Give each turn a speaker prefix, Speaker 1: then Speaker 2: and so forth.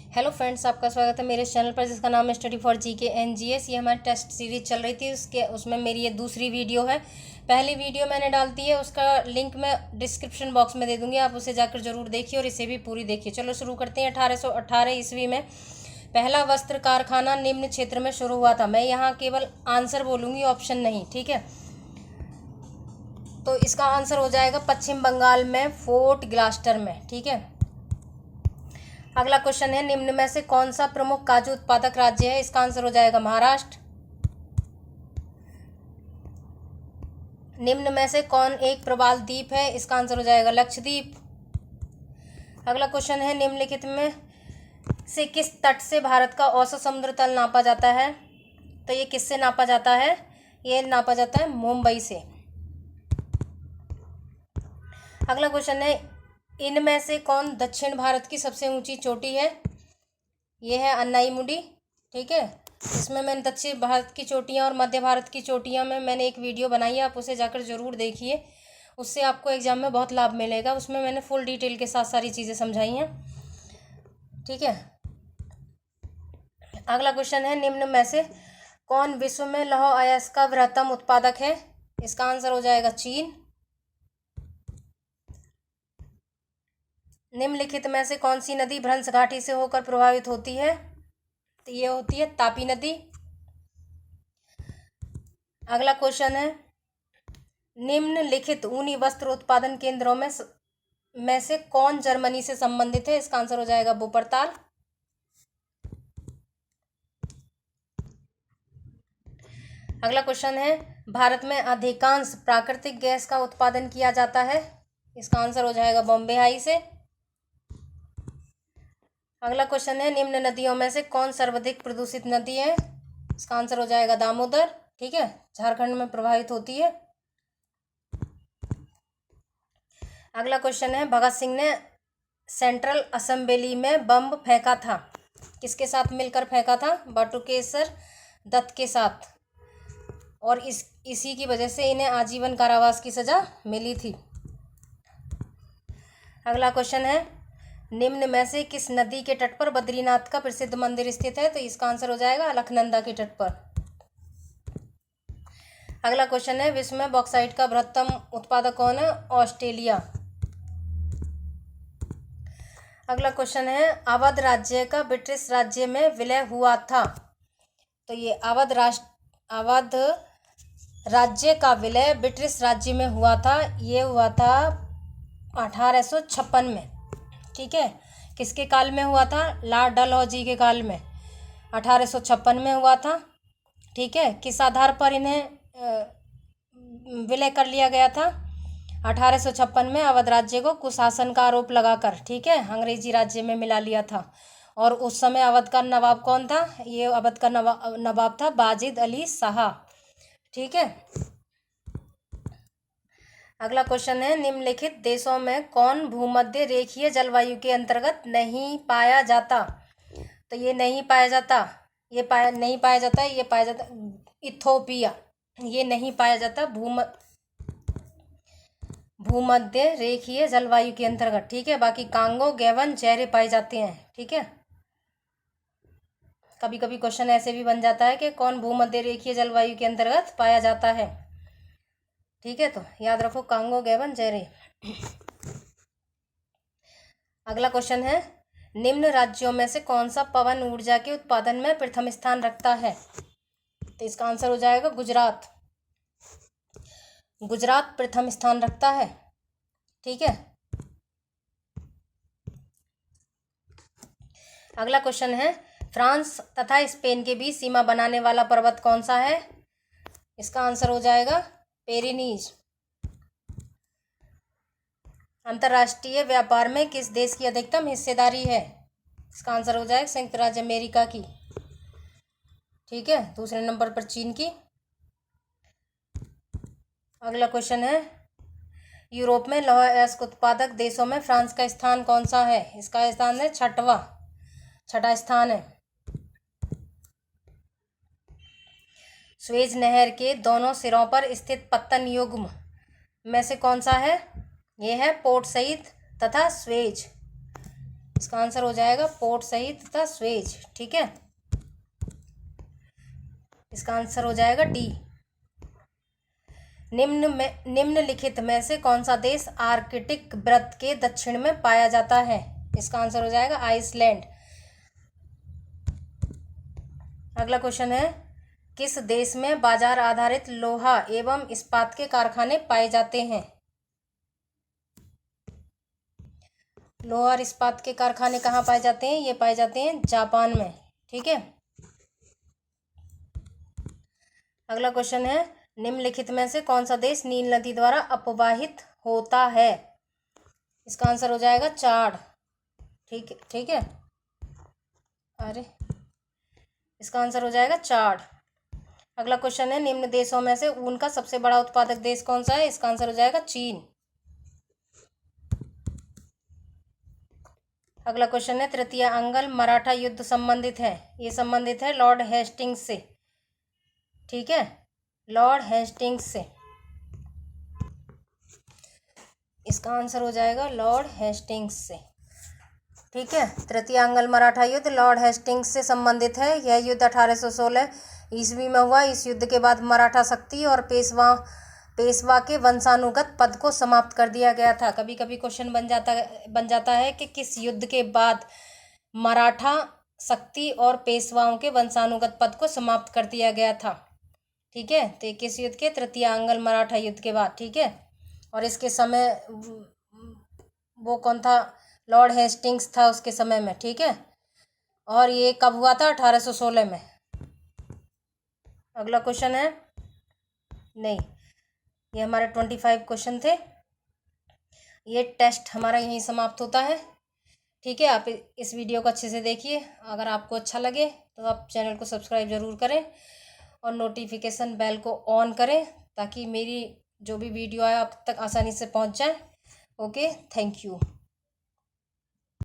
Speaker 1: Hello friends, आपका स्वागत है मेरे चैनल पर जिसका नाम है स्टडी फॉर जीके एनजीएस। ये हमारी टेस्ट सीरीज चल रही थी, उसमें मेरी ये दूसरी वीडियो है। पहली वीडियो मैंने डाल दी है, उसका लिंक मैं डिस्क्रिप्शन बॉक्स में दे दूंगी, आप उसे जाकर जरूर देखिए और इसे भी पूरी देखिए। चलो शुरू करते हैं। 1818 ईस्वी में पहला वस्त्र कारखाना निम्न क्षेत्र में शुरू हुआ था। मैं यहाँ केवल आंसर बोलूँगी, ऑप्शन नहीं, ठीक है। तो इसका आंसर हो जाएगा पश्चिम बंगाल में फोर्ट ग्लास्टर में, ठीक है। अगला क्वेश्चन है, निम्न में से कौन सा प्रमुख काजू उत्पादक राज्य है? इसका आंसर हो जाएगा महाराष्ट्र। निम्न में से कौन एक प्रवाल द्वीप है? इसका आंसर हो जाएगा लक्षद्वीप। अगला क्वेश्चन है, निम्नलिखित में से किस तट से भारत का औसत समुद्र तल नापा जाता है? तो ये किससे नापा जाता है? ये नापा जाता है मुंबई से। अगला क्वेश्चन है, इनमें से कौन दक्षिण भारत की सबसे ऊंची चोटी है? ये है अन्नाईमुडी, ठीक है। इसमें मैंने दक्षिण भारत की चोटियाँ और मध्य भारत की चोटियाँ में मैंने एक वीडियो बनाई है, आप उसे जाकर ज़रूर देखिए, उससे आपको एग्जाम में बहुत लाभ मिलेगा। उसमें मैंने फुल डिटेल के साथ सारी चीज़ें समझाई हैं, ठीक है। अगला क्वेश्चन है, निम्न में से कौन विश्व में लौह अयस्क का बृहत्तम उत्पादक है? इसका आंसर हो जाएगा चीन। निम्नलिखित में से कौन सी नदी भ्रंश घाटी से होकर प्रभावित होती है? तो ये होती है तापी नदी। अगला क्वेश्चन है, निम्नलिखित ऊनी वस्त्र उत्पादन केंद्रों में से कौन जर्मनी से संबंधित है? इसका आंसर हो जाएगा वुपर्ताल। अगला क्वेश्चन है, भारत में अधिकांश प्राकृतिक गैस का उत्पादन किया जाता है? इसका आंसर हो जाएगा बॉम्बे हाई से। अगला क्वेश्चन है, निम्न नदियों में से कौन सर्वाधिक प्रदूषित नदी है? इसका आंसर हो जाएगा दामोदर, ठीक है, झारखंड में प्रभावित होती है। अगला क्वेश्चन है, भगत सिंह ने सेंट्रल असेंबली में बम फेंका था, किसके साथ मिलकर फेंका था? बटुकेश्वर दत्त के साथ, और इसी की वजह से इन्हें आजीवन कारावास की सजा मिली थी। अगला क्वेश्चन है, निम्न में से किस नदी के तट पर बद्रीनाथ का प्रसिद्ध मंदिर स्थित है? तो इसका आंसर हो जाएगा अलकनंदा के तट पर। अगला क्वेश्चन है, विश्व में बॉक्साइट का बृहत्तम उत्पादक कौन है? ऑस्ट्रेलिया। अगला क्वेश्चन है, अवध राज्य का ब्रिटिश राज्य में विलय हुआ था? तो ये अवध राज्य का विलय ब्रिटिश राज्य में हुआ था। ये हुआ था 1856 में, ठीक है। किसके काल में हुआ था? लॉर्ड डलहौजी के काल में 1856 में हुआ था, ठीक है। किस आधार पर इन्हें विलय कर लिया गया था? 1856 में अवध राज्य को कुशासन का आरोप लगाकर, ठीक है, अंग्रेजी राज्य में मिला लिया था। और उस समय अवध का नवाब कौन था? ये अवध का नवाब था बाजिद अली शाह, ठीक है। अगला क्वेश्चन है, निम्नलिखित देशों में कौन भूमध्य रेखीय जलवायु के अंतर्गत नहीं पाया जाता? तो ये नहीं पाया जाता, ये नहीं पाया जाता, ये पाया जाता इथोपिया, ये नहीं पाया जाता भूमध्य रेखीय जलवायु के अंतर्गत, ठीक है। बाकी कांगो, गैबन, ज़ैरे पाए जाते हैं, ठीक है। कभी कभी क्वेश्चन ऐसे भी बन जाता है कि कौन भूमध्य रेखीय जलवायु के अंतर्गत पाया जाता है, ठीक है। तो याद रखो कांगो, गैबन, ज़ैरे। अगला क्वेश्चन है, निम्न राज्यों में से कौन सा पवन ऊर्जा के उत्पादन में प्रथम स्थान रखता है? तो इसका आंसर हो जाएगा गुजरात। गुजरात प्रथम स्थान रखता है, ठीक है। अगला क्वेश्चन है, फ्रांस तथा स्पेन के बीच सीमा बनाने वाला पर्वत कौन सा है? इसका आंसर हो जाएगा पेरिनीज। अंतर्राष्ट्रीय व्यापार में किस देश की अधिकतम हिस्सेदारी है? इसका आंसर हो जाएगा संयुक्त राज्य अमेरिका की, ठीक है। दूसरे नंबर पर चीन की। अगला क्वेश्चन है, यूरोप में लौह अयस्क उत्पादक देशों में फ्रांस का स्थान कौन सा है? इसका स्थान है छठा स्थान है। स्वेज नहर के दोनों सिरों पर स्थित पत्तन युग्म में से कौन सा है? यह है पोर्ट सईद तथा स्वेज। इसका आंसर हो जाएगा पोर्ट सही तथा स्वेज। ठीक है, इसका आंसर हो जाएगा डी। निम्नलिखित में से कौन सा देश आर्कटिक वृत्त के दक्षिण में पाया जाता है? इसका आंसर हो जाएगा आइसलैंड। अगला क्वेश्चन है, किस देश में बाजार आधारित लोहा एवं इस्पात के कारखाने पाए जाते हैं? लोहा और इस्पात के कारखाने कहाँ पाए जाते हैं? ये पाए जाते हैं जापान में। ठीक है, अगला क्वेश्चन है, निम्नलिखित में से कौन सा देश नील नदी द्वारा अपवाहित होता है? इसका आंसर हो जाएगा चाड। ठीक है, अरे इसका आंसर हो जाएगा चाड। अगला क्वेश्चन है, निम्न देशों में से ऊन का सबसे बड़ा उत्पादक देश कौन सा है? इसका आंसर हो जाएगा चीन। अगला क्वेश्चन है, तृतीय अंगल मराठा युद्ध संबंधित है, ये संबंधित है लॉर्ड हेस्टिंग्स से। ठीक है, लॉर्ड हेस्टिंग्स से। इसका आंसर हो जाएगा लॉर्ड हेस्टिंग्स से। ठीक है, तृतीय अंगल मराठा युद्ध लॉर्ड हेस्टिंग्स से संबंधित है। यह युद्ध 1816 ईस्वी में हुआ। इस युद्ध के बाद मराठा शक्ति और पेशवा के वंशानुगत पद को समाप्त कर दिया गया था। कभी कभी क्वेश्चन बन जाता है कि किस युद्ध के बाद मराठा शक्ति और पेशवाओं के वंशानुगत पद को समाप्त कर दिया गया था। ठीक है, तो किस युद्ध के? तृतीय अंगल मराठा युद्ध के बाद। ठीक है, और इसके समय वो कौन था? लॉर्ड हेस्टिंग्स था उसके समय में। ठीक है, और ये कब हुआ था? 1816 में। अगला क्वेश्चन है, नहीं, ये हमारे 25 क्वेश्चन थे। ये टेस्ट हमारा यहीं समाप्त होता है। ठीक है, आप इस वीडियो को अच्छे से देखिए। अगर आपको अच्छा लगे तो आप चैनल को सब्सक्राइब ज़रूर करें और नोटिफिकेशन बेल को ऑन करें ताकि मेरी जो भी वीडियो आए आप तक आसानी से पहुंच जाए। Okay, thank you.